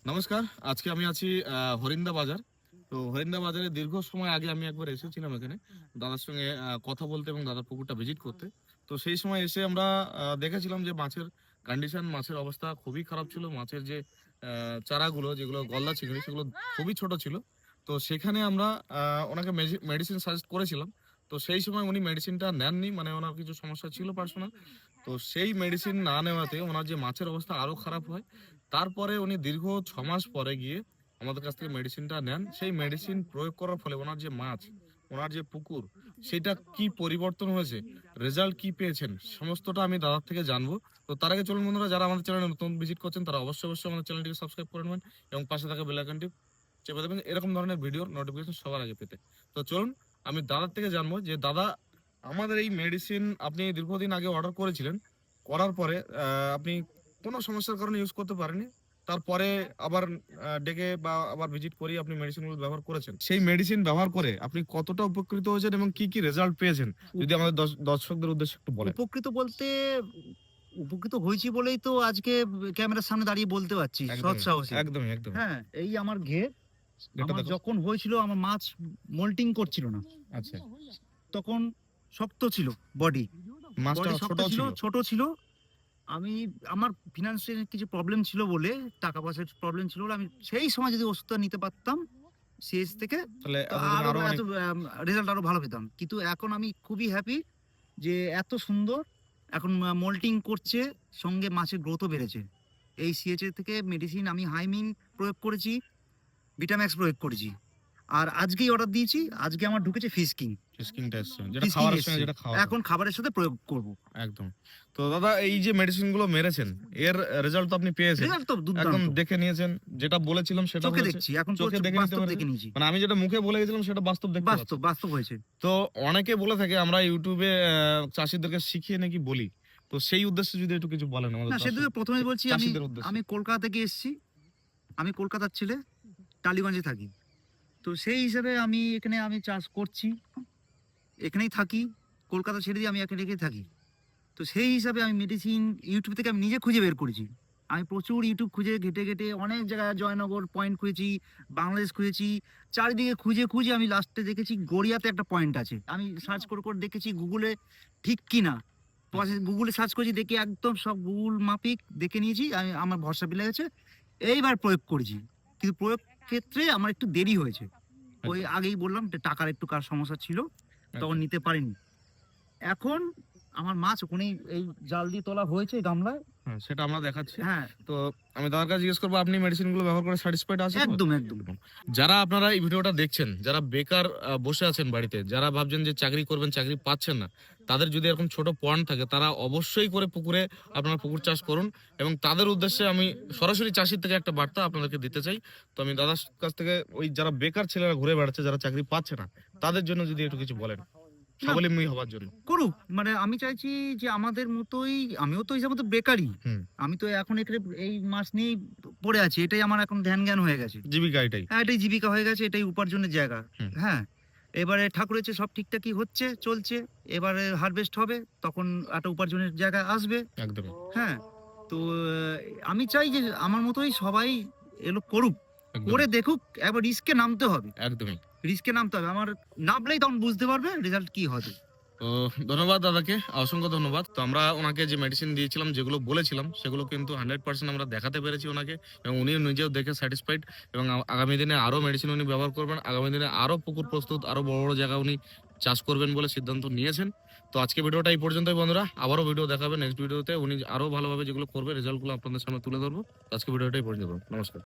নমস্কার। আজকে আমি আছি হরিন্দা বাজার। তো হরিন্দা বাজারে দীর্ঘ সময় আগে আমি একবার এসেছিলাম এখানে দাদার সঙ্গে কথা বলতে এবং দাদার পুকুরটা ভিজিট করতে। তো সেই সময় এসে আমরা দেখেছিলাম যে মাছের কন্ডিশন, মাছের অবস্থা খুবই খারাপ ছিল। মাছের যে চারাগুলো যেগুলো গলদা চিংড়ি সেগুলো খুবই ছোট ছিল। তো সেখানে আমরা ওনাকে মেডিসিন সাজেস্ট করেছিলাম। তো সেই সময় উনি মেডিসিনটা নেননি, মানে ওনার কিছু সমস্যা ছিল পার্সোনাল। তো সেই মেডিসিন না নেওয়াতে ওনার যে মাছের অবস্থা আরো খারাপ হয়। তারপরে উনি দীর্ঘ ৬ মাস পরে গিয়ে আমাদের কাছ থেকে মেডিসিনটা নেন। সেই মেডিসিন প্রয়োগ করার ফলে ওনার যে মাছ, ওনার যে পুকুর, সেটা কি পরিবর্তন হয়েছে, রেজাল্ট কি পেয়েছেন, সমস্তটা আমি দাদার থেকে জানবো। তো তার আগে চলুন বন্ধুরা, যারা আমাদের চ্যানেলে নতুন ভিজিট করছেন তারা অবশ্যই আমাদের চ্যানেলটিকে সাবস্ক্রাইব করে নেবেন এবং পাশে থাকা বেল আইকনটি চেপে দেবেন এরকম ধরনের ভিডিওর নোটিফিকেশন সবার আগে পেতে। তো চলুন আমি দাদার থেকে জানবো যে দাদা, আমাদের এই মেডিসিন আপনি দীর্ঘদিন আগে অর্ডার করেছিলেন, করার পরে আপনি কোনো সমস্যার কারণে ইউজ করতে পারেনি। তারপরে আবার ডেকে বা আবার ভিজিট করি আপনি মেডিসিনগুলো ব্যবহার করেছেন। সেই মেডিসিন ব্যবহার করে আপনি কতটা উপকৃত হয়েছেন এবং কি রেজাল্ট পেয়েছেন? যদি আমাদের দর্শকদের উদ্দেশ্যে একটু বলেন। উপকৃত বলতে উপকৃত হয়েছি বলেই তো আজকে ক্যামেরার সামনে দাঁড়িয়ে বলতে পারছি সৎ একদমই, সাহসে। একদমই। হ্যাঁ, এই আমার ঘের এটা আমার দেখো। যখন হয়েছিল আমার মাছ মোল্টিং করছিল না। আচ্ছা, তখন শক্ত ছিল বডি। মাছটা বডি শক্ত ছোটও ছিল, ছিল। ছোট ছিল। আমি আমার ফিন্যান্সিয়াল কিছু প্রবলেম ছিল বলে, টাকা পয়সার প্রবলেম ছিল বলে আমি সেই সময় যদি ওষুধটা নিতে পারতাম সিএস থেকে, তাহলে তো এতদিন আরো আরো এত অনেক। রেজাল্ট আরো ভালো পেতাম। কিন্তু এখন আমি খুবই হ্যাপি যে এত সুন্দর এখন মোল্টিং করছে, সঙ্গে মাছের গ্রোথও বেড়েছে। এই সিএচএ থেকে মেডিসিন আমি হাইমিন প্রয়োগ করেছি, ভিটাম্যাক্স প্রয়োগ করেছি। আর আজকেই অর্ডার দিয়েছি, আজকে আমার ঢুকেছে ফিশ কিং। ফিশকিংটা এসছে, যেটা ফিশ কিং খাওয়ার সঙ্গে এসছে, যেটা খাওয়াতে। এখন খাবারের সাথে প্রয়োগ করব। একদম। তো দাদা, এই যে মেডিসিন গুলো মেরেছেন, এর রেজাল্ট তো আপনি পেয়েছেন, রেজাল্ট তো একদম দুর্দান্ত। দেখে নিয়েছেন, যেটা বলেছিলাম সেটা চোখে হয়েছে, দেখছি, এখন চোখে দেখে নিতে বাস্তব পেরেছেন। দেখে নিয়েছি। মানে আমি যেটা মুখে বলে গেছিলাম সেটা বাস্তব দেখতে পাচ্ছি। বাস্তব বাস্তব হয়েছে। তো অনেকে বলে থাকে আমরা ইউটিউবে চাষিদেরকে শিখিয়ে নাকি বলি। তো সেই উদ্দেশ্যে যদি একটু কিছু বলেন আমাদের না, দর্শক সেদিকে প্রথমেই বলছি, আমি চাষিদের উদ্দেশ্যে। আমি কলকাতা থেকে এসেছি। আমি কলকাতার ছেলে, টালিগঞ্জে থাকি। তো সেই হিসাবে আমি চাষ করছি, এখানেই থাকি। কলকাতা ছেড়ে দিয়ে আমি এখানেই থাকি। তো সেই হিসাবে আমি মেডিসিন ইউটিউব থেকে আমি নিজে খুঁজে বের করেছি। আমি প্রচুর ইউটিউব খুঁজে ঘেটে ঘেটে অনেক জায়গায় জয়নগর পয়েন্ট খুঁজেছি, বাংলাদেশ খুঁজেছি, চারিদিকে খুঁজে খুঁজে আমি লাস্টে দেখেছি গড়িয়াতে একটা পয়েন্ট আছে। আমি সার্চ করে করে দেখেছি গুগলে ঠিক কি না। গুগলে সার্চ করেছি, দেখি একদম সব গুগল মাফিক দেখে নিয়েছি। আমার ভরসা মিলে গেছে, এইবার প্রয়োগ করেছি। কিন্তু প্রয়োগ ক্ষেত্রে আমার একটু দেরি হয়েছে। ওই একদম, আগেই বললাম যে টাকার একটু সমস্যা ছিল, তখন একদম। নিতে পারিনি। এখন আমার মাছ ওখানেই এই জাল দিয়ে তোলা হয়েছে গামলায়। হ্যাঁ, সেটা আমরা দেখাচ্ছি। হ্যাঁ, তো আমি দাদার কাছে জিজ্ঞেস করবো, আপনি মেডিসিন গুলো ব্যবহার করে স্যাটিসফাইড আছেন তো? একদম একদম। একদম। যারা আপনারা এই ভিডিওটা দেখছেন, যারা বেকার বসে আছেন বাড়িতে, যারা ভাবছেন যে চাকরি করবেন, চাকরি পাচ্ছেন না, তাদের যদি এরকম ছোট পয়েন্ট থাকে, তারা অবশ্যই করে পুকুরে আপনারা পুকুর চাষ করুন। এবং তাদের উদ্দেশ্যে আমি সরাসরি চাষির থেকে একটা বার্তা আপনাদেরকে দিতে চাই। তো আমি দাদার কাছ থেকে ওই যারা বেকার ছেলেরা ঘুরে বেড়াচ্ছে, যারা চাকরি পাচ্ছে না, তাদের জন্য যদি একটু কিছু বলেন, না, স্বাবলম্বী হওয়ার জন্য। করুক। মানে আমি চাইছি যে আমাদের মতোই, আমিও তো হিসাবে তো বেকারই। হুম। আমি তো এখন এখানে এই মাছ নিয়েই পড়ে আছি, এটাই আমার এখন ধ্যান জ্ঞান হয়ে গেছে। জীবিকা এটাই। হ্যাঁ, এটাই জীবিকা হয়ে গেছে, এটাই উপার্জনের জায়গা। হুম। হ্যাঁ, এবারে ঠাকুরের চেয়ে সব ঠিকঠাকই হচ্ছে, চলছে। এবারে হারভেস্ট হবে, তখন একটা উপার্জনের জায়গা আসবে। একদমই, হ্যাঁ, তো আমি চাই যে আমার মতোই সবাই এগুলো করুক, একদমই, করে দেখুক। একবার রিস্কে নামতে হবে, একদমই। রিস্কে নামতে হবে। আমার নামলেই তখন বুঝতে পারবে রেজাল্ট কি হবে। তো ধন্যবাদ দাদাকে, অসংখ্য ধন্যবাদ। তো আমরা ওনাকে যে মেডিসিন দিয়েছিলাম, যেগুলো বলেছিলাম, সেগুলো কিন্তু 100% আমরা দেখাতে পেরেছি ওনাকে, এবং উনিও নিজেও দেখে স্যাটিসফাইড। এবং আগামী দিনে আরো মেডিসিন উনি ব্যবহার করবেন, আগামী দিনে আরো পুকুর প্রস্তুত, আরো বড় বড় জায়গা উনি চাষ করবেন বলে সিদ্ধান্ত নিয়েছেন। তো আজকে ভিডিওটা এই পর্যন্তই বন্ধুরা, আবারও ভিডিও দেখাবেন নেক্সট ভিডিওতে, উনি আরো ভালোভাবে যেগুলো করবে রেজাল্টগুলো আপনাদের সামনে তুলে ধরবো। তো আজকে ভিডিওটা এই পর্যন্ত, নমস্কার।